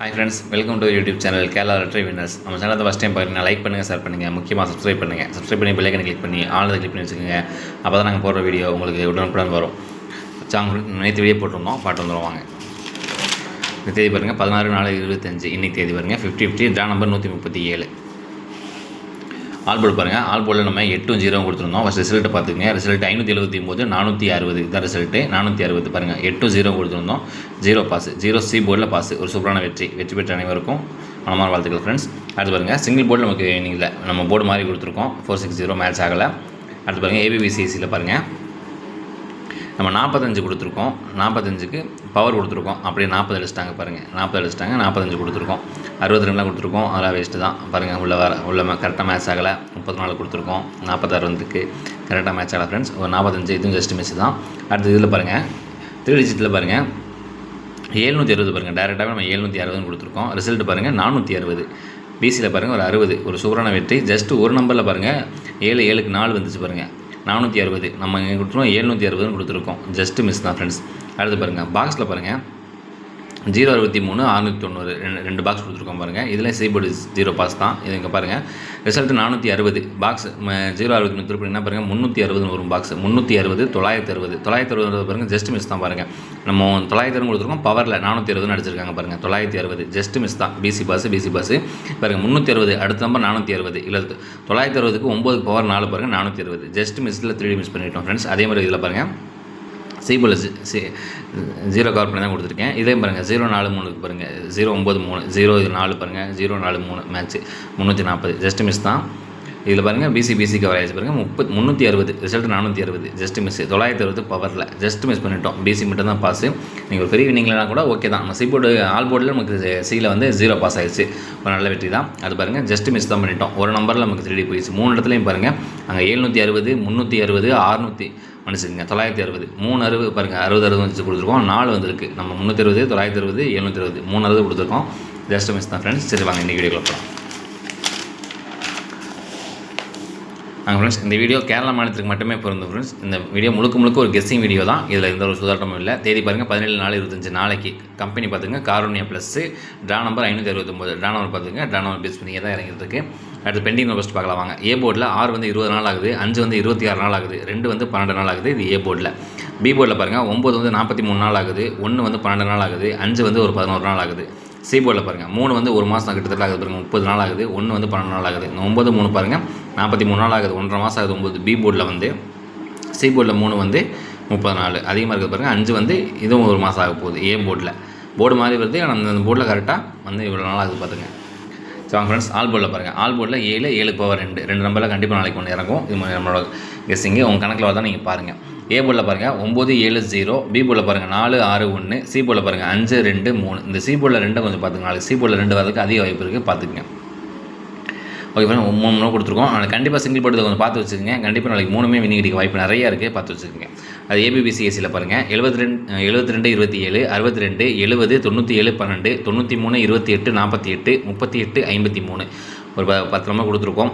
Hi friends, welcome to YouTube channel Kerala Lottery Winners. நம்ம சேனலை first time பாருங்கள், like பண்ணுங்கள், ஷேர் பண்ணுங்கள், முக்கியமாக சப்ஸ்கிரைப் பண்ணி பெல் ஐக்கனை கிளிக் பண்ணி ஆல் கிளிக் பண்ணி வச்சுக்கோங்க. அப்போ தான் நாங்கள் போடுற வீடியோ உங்களுக்கு உடனுக்குடன் வரும். நேற்று வீடியோ போட்டிருந்தோம், பாட்டு வந்துடும் வாங்க. இந்த தேதி பாருங்கள் 16/4/25. இன்றைக்கி தேதி பாருங்கள் 50/50 ட்ரா நம்பர் 137. ஆல் போர்டு பாருங்கள். ஆல் போர்டில் நம்ம 8 0 கொடுத்துருந்தோம். ஃபஸ்ட் ரிசல்ட்டு பார்த்துக்கங்க. ரிசல்ட் 579 460 இதுதான் ரிசல்ட்டு. 460 பாருங்கள். 8 0 கொடுத்துருந்தோம். 0 பாஸ். 0 சி போர்டில் பாஸ். ஒரு சூப்பரான வெற்றி பெற்ற அனைவருக்கும் மனமான வாழ்த்துக்கள் ஃப்ரெண்ட்ஸ். அடுத்து பாருங்கள், சிங்கிள் போர்டு நமக்கு இல்லை, நம்ம போர்டு மாதிரி கொடுத்துருக்கோம். 460 மேட்ச் ஆகலை. அடுத்து பாருங்கள், ஏபிபிசிஎஸ்சியில் பாருங்கள், நம்ம 45 கொடுத்துருக்கோம். 45க்கு பவர் கொடுத்துருக்கோம். அப்படியே 40 அடிச்சிட்டாங்க பாருங்கள். 40 அடிச்சிட்டாங்க. 45 கொடுத்துருக்கோம். 62 கொடுத்துருக்கோம். அதெல்லாம் வேஸ்ட்டு தான் பாருங்கள். உள்ள கரெக்டாக மேட்ச் ஆகலை. 34 கொடுத்துருக்கோம். 46 வந்துருக்கு, கரெக்டாக மேட்ச் ஆகலை ஃப்ரெண்ட்ஸ். ஒரு 45 இதுவும் ஜஸ்ட் மிஸ் தான். அடுத்து இதில் பாருங்கள், 3 டிஜிட்டில் பாருங்கள் 760 பாருங்கள். டேரெக்டாகவே நம்ம 760 கொடுத்துருக்கோம். ரிசல்ட் பாருங்கள் 460. பிசியில் பாருங்கள் ஒரு 60, ஒரு சூப்பரான வெற்றி. ஜஸ்ட்டு ஒரு நம்பரில் பாருங்கள் 7 7க்கு 4 வந்துச்சு பாருங்கள். 460 நம்ம இங்கே கொடுத்துருவோம். 760 கொடுத்துருக்கோம். ஜஸ்ட்டு மிஸ் தான் ஃப்ரெண்ட்ஸ். அடுத்து பாருங்கள், பாக்ஸில் பாருங்கள் 063 690 ரெண்டு பாக்ஸ் கொடுத்துருக்கோம் பாருங்கள். இதில் சீபோர்டு 0 பாஸ் தான். இது இங்கே பாருங்கள், ரிசல்ட்டு 460. பாக்ஸ் 060 திருப்பிங்கன்னா பாருங்கள் 360 வரும் பாக்ஸ். 360 960 960 பாருங்கள் ஜஸ்ட் மிஸ் தான் பாருங்கள். நம்ம 960 கொடுத்துருக்கோம். பவரில் 460 அடிச்சிருக்காங்க பாருங்கள். 960 ஜஸ்ட் மிஸ் தான். பிசி பாஸ் பாருங்கள். 360 அடுத்த நம்பர் 460 இல்லை 960க்கு 9 பவர் 4 பாருங்கள் 460 ஜஸ்ட் மிஸ்ஸில் 3D மிஸ் பண்ணிட்டோம் ஃப்ரெண்ட்ஸ். அதே மாதிரி இதில் பாருங்கள் சீபோல 0 கவர் பண்ணி தான் கொடுத்துருக்கேன். இதே பாருங்கள் 043க்கு பாருங்கள் 093 0 இது 4 பாருங்கள் 043 மேட்ச்சு 340 ஜஸ்ட் மிஸ் தான். இதில் பாருங்கள் பிசி கவர் ஆகிடுச்சு பாருங்கள் 360 ரிசல்ட் 460 ஜஸ்ட் மிஸ். 960 பவரில் ஜஸ்ட் மிஸ் பண்ணிட்டோம். பிசி மட்டும் தான் பாஸு. நீங்கள் ஒரு பெரிய வினிங்லாம் கூட ஓகே தான். நம்ம சீபோர்டு ஆல் போர்டில் நமக்கு சியில் வந்து 0 பாஸ் ஆகிடுச்சு. ஒரு நல்ல வெற்றி தான். அது பாருங்கள் ஜஸ்ட் மிஸ் தான் பண்ணிட்டோம். ஒரு நம்பரில் நமக்கு 3D போயிடுச்சு. 3 இடத்துலையும் பாருங்கள் அங்கே 760 360 600 மனுஷங்க 960 360 பாருங்கள் 60 வச்சு கொடுத்துருக்கோம். 4 வந்துருக்கு. நம்ம 360 960 760 360 கொடுத்துருக்கோம். ஜஸ்ட் மிஸ் தான் ஃப்ரெண்ட்ஸ். சரி வாங்க இன்றைக்கி வீடியோவில் போகலாம். ஃப்ரெண்ட்ஸ், இந்த வீடியோ கேரளா மாநிலத்துக்கு மட்டுமே பொருந்தும் ஃப்ரெண்ட்ஸ். இந்த வீடியோ முழுக்க ஒரு கெஸ்ஸிங் வீடியோ தான். இதில் எந்த ஒரு சுதாட்டமும் இல்லை. தேதி பாருங்கள் 17/4/25 நாளைக்கு. கம்பெனி பார்த்துங்க காரோனியா plus. Draw number 569. Draw number பார்த்துங்க. ட்ரா நம்பர் பேஸ் பண்ணி தான் இறங்கிட்டு இருக்கு. அடுத்து பெண்டிங் ஃபஸ்ட் பார்க்கலாம் வாங்க. ஏ போர்டில் 6 வந்து 20 நாள் ஆகுது. 5 வந்து 26 நாள் ஆகுது. 2 வந்து 12 நாள் ஆகுது. இது ஏ போர்டில். பி போர்டில் பாருங்கள் 9 வந்து 43 நாள் ஆகுது. 1 வந்து 12 நாள் ஆகுது. 5 வந்து ஒரு 11 நாள் ஆகுது. சி போர்டில் பாருங்கள் 3 வந்து ஒரு மாதம் கிட்டத்தட்ட ஆகுது பாருங்கள் 30 நாள் ஆகுது. 1 வந்து 12 நாள் ஆகுது. 9 3 பாருங்கள் 43 நாள் ஆகுது. 1.5 மாதம் ஆகுது. 9 பி போர்டில் வந்து. சி போர்டில் 3 வந்து 30 நாள் அதிகமாக இருக்குது பாருங்கள். 5 வந்து இதுவும் ஒரு மாதம் ஆக போகுது. ஏ போர்டில் போர்டு மாதிரி வருது. ஆனால் அந்த போர்டில் கரெக்டாக வந்து இவ்வளோ நாள் ஆகுது பார்த்துங்க. ஸோ ஃப்ரெண்ட்ஸ், ஆல் போர்டில் பாருங்கள். ஆல் போர்டில் 7 பவர் 2 நம்பரில் கண்டிப்பாக நாளைக்கு ஒன்று இறங்கும். இது நம்மளோட கெஸ்ஸிங்கு உங்கள் கணக்கில் வரதான் நீங்கள் பாருங்கள். ஏ போர்டில் பாருங்கள் 970. பி போர்டில் பாருங்கள் 461. சி போர்டில் பாருங்கள் 523. இந்த சி போர்டில் 2 கொஞ்சம் பார்த்துங்க. நாளைக்கு சி போர்டில் 2 வரதுக்கு அதிக வாய்ப்பு இருக்குது, பார்த்துக்குங்க. ஓகே ஃப்ரெண்ட், 3 கொடுத்துருக்கோம். நாளைக்கு கண்டிப்பாக சிங்கிள் போர்டு கொஞ்சம் பார்த்து வச்சுக்கோங்க. கண்டிப்பாக நாளைக்கு 3மே வினிங் அடிக்க வாய்ப்பு நிறையா இருக்குது, பார்த்து வச்சுக்கோங்க. அது ஏபிபிசிஎஸ்சியில் பாருங்கள் 72 27 62 70 97 12 93 28 48 38 53 ஒரு 10 நம்பர் கொடுத்துருக்கோம்.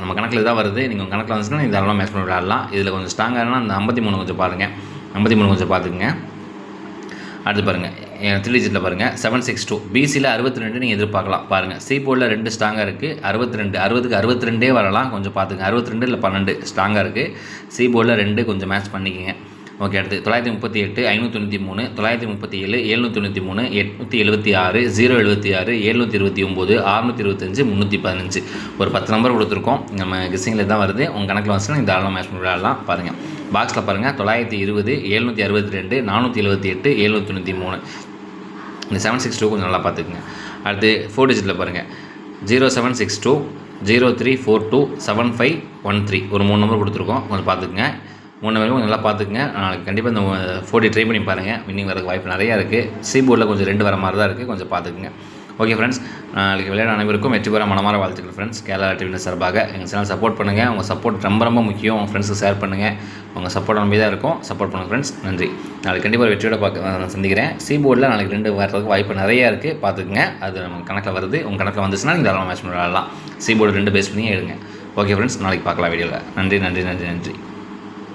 நம்ம கணக்கில் தான் வருது. நீங்கள் கணக்கில் வந்துச்சுன்னா நீங்கள் தாராளமாக மேட்ச் பண்ணி விளையாடலாம். இதில் கொஞ்சம் ஸ்ட்ராங்காக அந்த 53 கொஞ்சம் பாருங்கள். 53 கொஞ்சம் பார்த்துக்குங்க. அடுத்து பாருங்கள் 3 டிஜிட்டில் பாருங்கள் 762. பிசியில் 62 நீங்கள் எதிர்பார்க்கலாம் பாருங்கள். சி போர்டில் 2 ஸ்ட்ராங்காக இருக்குது. 62 60க்கு 62 வரலாம், கொஞ்சம் பார்த்துங்க. 62 இல்லை 12 ஸ்ட்ராங்காக இருக்குது. சி போர்டில் 2 கொஞ்சம் மேட்ச் பண்ணிக்கோங்க. ஓகே. அடுத்து 938 593 937 793 876 076 729 625 315 ஒரு 10 நம்பர் கொடுத்துருக்கோம். நம்ம கெஸ்ஸிங்கில் தான் வருது. உங்கள் கணக்கில் வந்துச்சுன்னா இந்த தாராளமாக மேட்ச் பண்ணி விளையாடலாம் பாருங்கள். பாக்ஸில் பாருங்கள் 920 762 478 793 இந்த 762 கொஞ்சம் நல்லா பார்த்துக்குங்க. அடுத்து 4 டிஜிட்டில் பாருங்கள் 0762 0342 7513 ஒரு 3 நம்பர் கொடுத்துருக்கோம். கொஞ்சம் பார்த்துக்குங்க. 3 நம்பரும் கொஞ்சம் நல்லா பார்த்துக்குங்க. நாளைக்கு கண்டிப்பாக இந்த 4D ட்ரை பண்ணி பாருங்கள். வின்னிங் வரதுக்கு வாய்ப்பு நிறையா இருக்குது. சி போர்டில் கொஞ்சம் 2 வர மாதிரி தான் இருக்குது, கொஞ்சம் பார்த்துக்குங்க. ஓகே ஃப்ரெண்ட்ஸ், நாளைக்கு விளையாட அனைவருக்கும் வெற்றி பெற மனமார வாழ்த்துக்கள் ஃப்ரெண்ட்ஸ். கேரளா லottery winners சார்பாக எங்கள் சேனல் சப்போர்ட் பண்ணுங்கள். உங்கள் சப்போர்ட் ரொம்ப முக்கியம். உங்கள் ஃப்ரெண்ட்ஸுக்கு ஷேர் பண்ணுங்கள். உங்கள் சப்போர்ட் நம்பி தான் இருக்கும். சப்போர்ட் பண்ணுங்கள் ஃப்ரெண்ட்ஸ். நன்றி. நாளைக்கு கண்டிப்பாக வெற்றியோட சந்திக்கிறேன். சி போர்டில் நாளைக்கு 2 வரதுக்கு வாய்ப்பு நிறையா இருக்குது, பார்த்துக்குங்க. அது நம்ம கணக்கில் வருது. உங்கள் கணக்கில் வந்துச்சுன்னா நீங்கள் தாராளமாக மேட்ச் பண்ணி விளையாடலாம். சி போர்டு 2 பேஸ் பண்ணி எடுங்க. ஓகே ஃப்ரெண்ட்ஸ், நாளைக்கு பார்க்கலாம் வீடியோவில். நன்றி.